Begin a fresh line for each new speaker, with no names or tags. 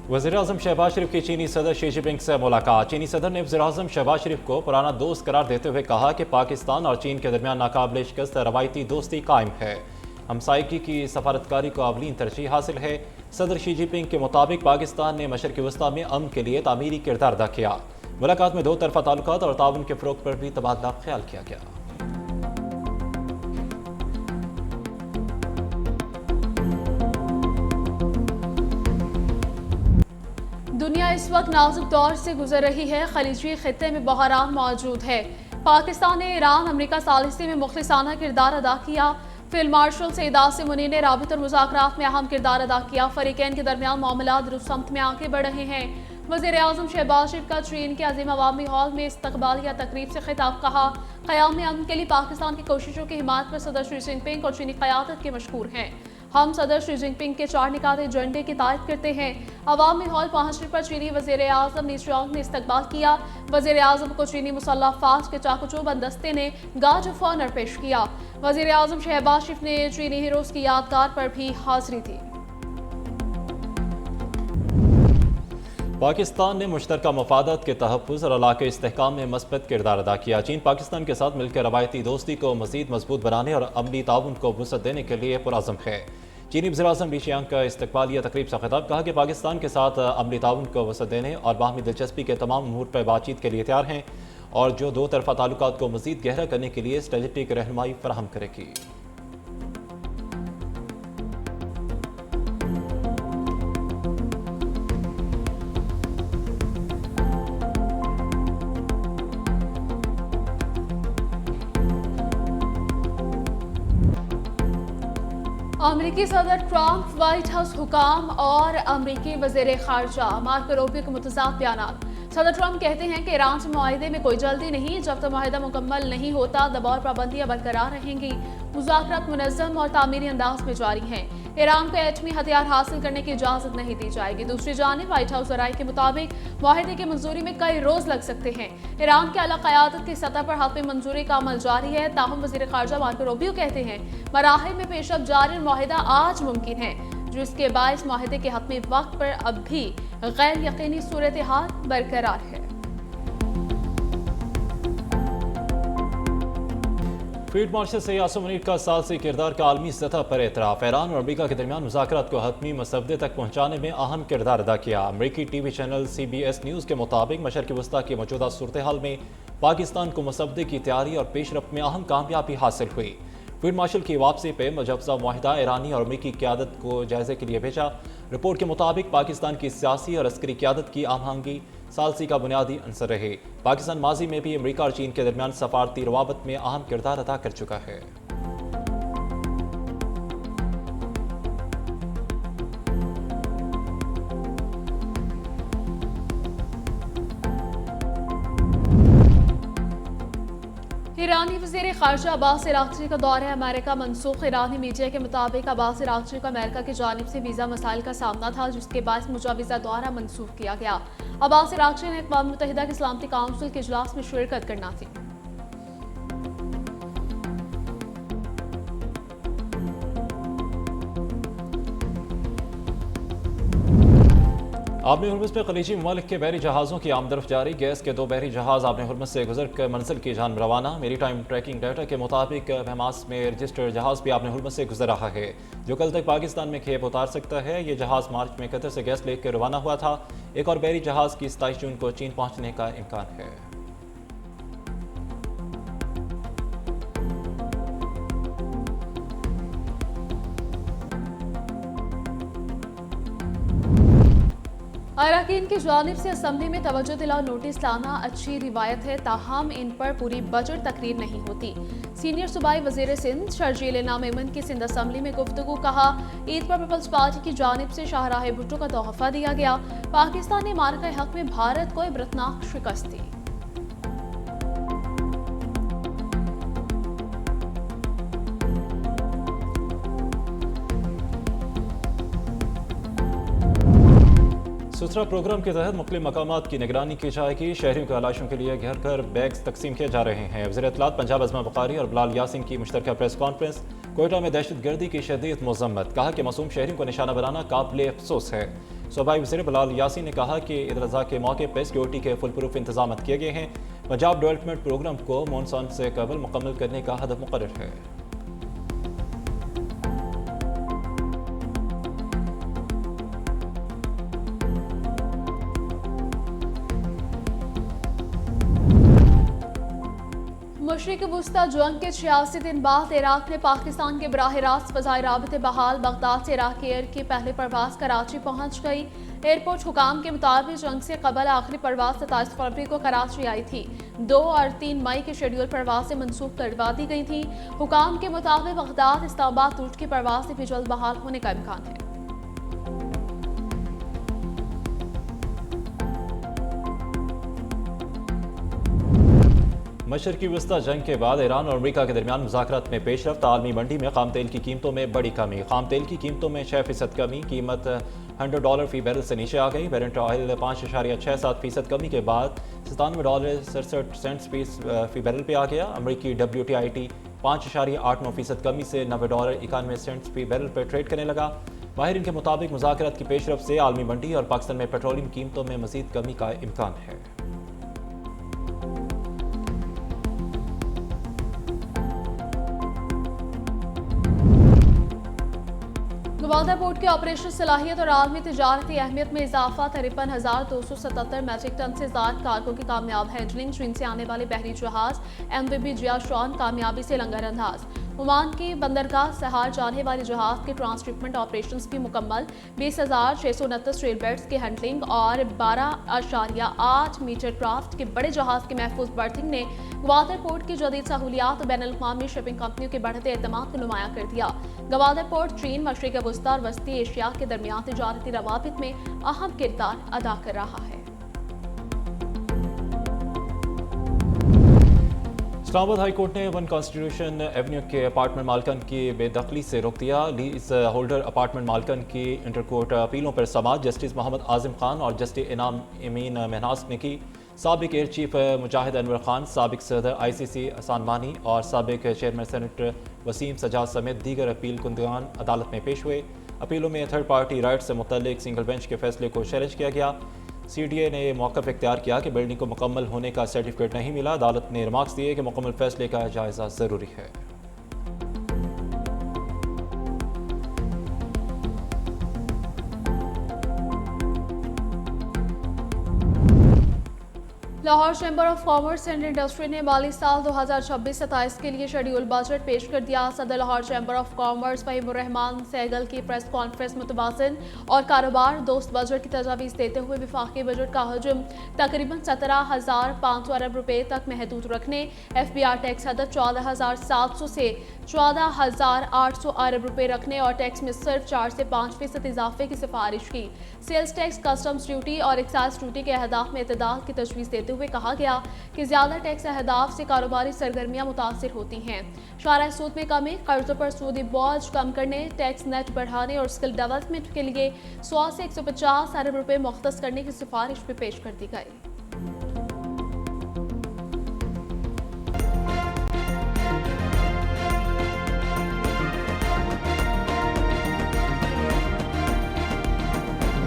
वज़ीर-ए-आज़म शहबाज शरीफ की चीनी सदर शी जिनपिंग से मुलाकात। चीनी सदर ने वज़ीर-ए-आज़म शहबाज शरीफ को पुराना दोस्त करार देते हुए कहा कि पाकिस्तान और चीन के दरमियान नाकाबिल शिकस्त रवायती दोस्ती कायम है। हमसायगी की सफारतकारी को अवलीन तरजीह हासिल है। सदर शी जिनपिंग के मुताबिक पाकिस्तान ने मशरक़ी वस्ती में अमन के लिए तामीरी किरदार अदा किया। मुलाकात में दो तरफ़ा ताल्लुकात और ताउन के फ़रोग़ पर भी तबादला ख्याल किया गया।
दुनिया इस वक्त नाजुक दौर से गुजर रही है। खलीजी खित्ते में बहरान मौजूद है। पाकिस्तान ने ईरान अमरीका सालिसी में मुखलिसाना किरदार अदा किया। फील्ड मार्शल सईद आसिम मुनीर ने राबित और मुज़ाकरात में अहम किरदार अदा किया। फरीकैन के दरमियान मामलात दुरुस्त समत में आगे बढ़ रहे हैं। वज़ीर-ए-आज़म शहबाज शरीफ का चीन के अजीम अवामी हॉल में इस्तकबालिया तकरीब से खिताब। कहा, क़याम अमन के लिए पाकिस्तान की कोशिशों की हिमायत पर सदर शी जिनपिंग और चीनी क़यादत के मशहूर हैं। हम सदर शी जिनपिंग के 4 निकाते एजेंडे की तायद करते हैं। अवामी हॉल पहुंचने पर चीनी वज़ीर-ए-आज़म ली च्योंग ने इस्तकबाल किया। वज़ीर-ए-आज़म को चीनी मुसल्लह फ़ौज के चाकू-चौबंद दस्ते ने गाज ऑफ ऑनर पेश किया। वज़ीर-ए-आज़म शहबाज शरीफ ने चीनी हीरोज़ की यादगार पर भी हाजिरी दी।
पाकिस्तान ने मुश्तरका मफादात के तहफ़्फ़ुज़ और इलाक़ाई इस्तेहकाम में मस्बत किरदार अदा किया। चीन पाकिस्तान के साथ मिलकर रवायती दोस्ती को मज़ीद मजबूत बनाने और अमली ताउन को वुसअत देने के लिए पुरअज़्म है। चीनी वज़ीर-ए-आज़म ली च्योंग का इस्तकबालिया तकरीब से खिताब। कहा कि पाकिस्तान के साथ अमली ताउन को वुसअत देने और बाहमी दिलचस्पी के तमाम अमूर पर बातचीत के लिए तैयार हैं और जो दो तरफ़ा ताल्लुकात को मज़ीद गहरा करने के लिए स्ट्रेटेजिक रहनुमाई फराहम करेगी।
अमरीकी सदर ट्रंप, व्हाइट हाउस हुकाम और अमरीकी वज़ीर ख़ारजा मार्को रूबियो के मुतज़ाद बयानात। सदर ट्रंप कहते हैं कि ईरान से मुआहदे में कोई जल्दी नहीं, जब तक मुआहदा मुकम्मल नहीं होता दबाव और पाबंदियां बरकरार रहेंगी। मुज़ाकरात मुनज़्ज़म और तामीरी अंदाज में जारी हैं। ईरान को एटमी हथियार हासिल करने की इजाज़त नहीं दी जाएगी। दूसरी जानिब व्हाइट हाउस ज़राए के मुताबिक मुआहदे की मंजूरी में कई रोज़ लग सकते हैं। ईरान के आला क़यादत की सतह पर हक़ मंजूरी का अमल जारी है। ताहम वज़ीर ख़ारजा मार्को रूबियो कहते हैं मराहिल में पेशरफ़्त जारी और मुआहदा आज मुमकिन है, जिसके बायस मुआहदे के हतमी वक्त पर अब भी गैर यकीनी सूरत हाल बरकरार है।
फील्ड मार्शल सईद आसिम मुनीर का सालसी किरदार का आलमी सतह पर एतराफ़। ईरान और अमरीका के दरमियान मुज़ाकरात को हतमी मसवदे तक पहुँचाने में अहम किरदार अदा किया। अमरीकी टीवी चैनल CBS न्यूज़ के मुताबिक मशरक़ी वस्ती की मौजूदा सूरत हाल में पाकिस्तान को मसवदे की तैयारी और पेशरफ में अहम कामयाबी हासिल हुई। फील्ड मार्शल की वापसी पर मुजवज़ा मुआहिदा ईरानी और अमरीकी क़यादत को जायज़े के लिए भेजा। रिपोर्ट के मुताबिक पाकिस्तान की सियासी और अस्करी क़यादत की आहंगी सालसी का बुनियादी अंसर रहे। पाकिस्तान माजी में भी अमरीका और चीन के दरमियान सफारती रवाबत में अहम किरदार अदा कर चुका है।
ईरानी वज़ीर ख़ारजा अब्बास अराग़ची का दौरा अमेरिका मनसूख। ईरानी मीडिया के मुताबिक अब्बास अराग़ची को अमेरिका की जानिब से वीज़ा मसाइल का सामना था, जिसके बाद मुजवज़ा दौरा मनसूख किया गया। अब्बास अराग़ची ने अक़वाम मुत्तहिदा की सलामती काउंसिल के इजलास में शिरकत करना थी।
आबने हुर्मुज़ में खलीजी ममालिक के बहरी जहाज़ों की आमदरफ जारी। गैस के 2 बहरी जहाज़ आबने हुर्मुज़ से गुजर कर मंजिल की जान रवाना। मेरी टाइम ट्रैकिंग डाटा के मुताबिक बहमास में रजिस्टर्ड जहाज़ भी आबने हुर्मुज़ से गुजर रहा है, जो कल तक पाकिस्तान में खेप उतार सकता है। ये जहाज़ मार्च में कतर से गैस लेकर रवाना हुआ था। एक और बहरी जहाज़ की 27 जून को चीन पहुँचने का इम्कान है।
अरकान की जानिब से असम्बली में तवज्जो दिलाओ नोटिस लाना अच्छी रिवायत है, ताहम इन पर पूरी बजट तकरीर नहीं होती। सीनियर सूबाई वज़ीर सिंध शर्जील इनाम मेमन की सिंध असम्बली में गुफ्तगू। कहा, ईद पर पीपल्स पार्टी की जानिब से शाहराह भुट्टो का तोहफा दिया गया। पाकिस्तान ने मार्का हक में भारत को इबरतनाक शिकस्त दी।
सुथरा प्रोग्राम के तहत मुख्तलिफ मकामात की निगरानी की जाएगी। शहरियों के आलाइशों के लिए घर घर बैग्स तकसीम किए जा रहे हैं। वज़ीर इत्तलात पंजाब अज़मा बुखारी और बिलाल यासिन की मुश्तरका प्रेस कॉन्फ्रेंस। कोयटा में दहशतगर्दी की शदीद मजम्मत, कहा कि मासूम शहरियों को निशाना बनाना काबिल अफसोस है। सूबाई वज़ीर बिलाल यासी ने कहा कि ईद अज़हा के मौके पर सिक्योरिटी के फुल प्रूफ इंतजाम किए गए हैं। पंजाब डेवलपमेंट प्रोग्राम को मानसून से कबल मुकम्मल करने का हदफ मुकर्रर है।
मशरिक़ वुस्ता जंग के 86 दिन बाद इराक ने पाकिस्तान के बराह रास्त फ़ज़ाई राबते बहाल। बगदाद से इराक एयर की पहली परवाज़ कराची पहुँच गई। एयरपोर्ट हुकाम के मुताबिक जंग से कबल आखिरी परवाज़ 27 फरवरी को कराची आई थी। 2 और 3 मई की शेड्यूल परवाज़ें मनसूख करवा दी गई थी। हुकाम के मुताबिक बगदाद इस्लामाबाद रूट की परवाज़ भी जल्द बहाल होने का इम्कान है।
मशरकी वस्ता जंग के बाद ईरान और अमरीका के दरमियान मुज़ाकरात में पेशरफ्त। आलमी मंडी में खाम तेल की कीमतों में बड़ी कमी। खाम तेल की कीमतों में 6% कमी, कीमत $100 फी बैरल से नीचे आ गई। ब्रेंट ऑयल 5.67% कमी के बाद $97.67 फी बैरल पे आ गया। अमरीकी WTI 5.89% कमी से $90.91 फी बैरल पर ट्रेड करने लगा। माहिरीन के मुताबिक मुज़ाकरात की पेशरफ्त से आलमी मंडी और पाकिस्तान में पेट्रोलियम कीमतों में मज़ीद कमी का इम्कान है।
गवादर पोर्ट की ऑपरेशन सलाहियत और आलमी तिजारती अहमियत में इजाफा। 53,277 मैट्रिक टन से ज़्यादा कार्गो की कामयाब हैंडलिंग। चीन से आने वाले बहरी जहाज MVB जियाशॉन कामयाबी से लंगर अंदाज। ओमान की बंदरगाह सहार जाने वाले जहाज के ट्रांसशिपमेंट ऑपरेशंस भी मुकम्मल। 20,629 ट्रेल बेड्स की हैंडलिंग और 12.8 मीटर क्राफ्ट के बड़े जहाज की महफूज बर्थिंग ने गवादर पोर्ट की जदीद सहूलियात और बैनुल-अक़वामी शिपिंग कंपनियों के बढ़ते एतमाद को नुमाया कर दिया। गवादर पोर्ट चीन, मशरिक़ वुस्ता और वस्ती एशिया के दरमियान तिजारती रवाबित में अहम किरदार अदा कर रहा है।
इस्लामाबाद हाई कोर्ट ने 1 कॉन्स्टिट्यूशन एवेन्यू के अपार्टमेंट मालकन की बेदखली से रोक दिया। लीज होल्डर अपार्टमेंट मालकन की इंटरकोर्ट अपीलों पर समाअत जस्टिस मोहम्मद आज़िम खान और जस्टिस इनाम अमीन महनाज ने की। साबिक एयर चीफ मुजाहिद अनवर खान, साबिक सदर ICC हसन मानी और साबिक चेयरमैन सेनेट वसीम सजाद समेत दीगर अपील कुंदगान अदालत में पेश हुए। अपीलों में थर्ड पार्टी राइट से मुतल्लिक सिंगल बेंच के फैसले को चैलेंज किया गया। CDA ने मौक़िफ़ इख्तियार किया कि बिल्डिंग को मुकम्मल होने का सर्टिफिकेट नहीं मिला। अदालत ने रिमार्क्स दिए कि मुकम्मल फैसले का जायज़ा ज़रूरी है।
Lahore chamber of commerce and industry ने माली साल 2026-27 के लिए शेड्यूल बजट पेश कर दिया। सदर Lahore chamber of commerce Fahimurrahman Sehgal की प्रेस कॉन्फ्रेंस मुतवाज़िन और कारोबार दोस्त बजट की तजावीज़ देते हुए विफाकी बजट का हजम तकरीबन 17,500 अरब रुपये तक महदूद रखने, FBR टैक्स हदफ 14,700 से 14,800 अरब रुपये रखने और टैक्स में सिर्फ 4 से 5% इजाफे की सिफारिश की। सेल्स टैक्स, कस्टम्स ड्यूटी और एक्साइज ड्यूटी के अहदाफ में इतदाल की तजवीज़ देते हुए कहा गया कि ज्यादा टैक्स अहदाफ से कारोबारी सरगर्मियां मुतासिर होती हैं। शारह सूद में कमी, कर्जों पर सूदी बोझ कम करने, टैक्स नेट बढ़ाने और स्किल डेवलपमेंट के लिए 100 से 150 अरब रुपये मुख्तस करने की सिफारिश भी पेश कर दी गई।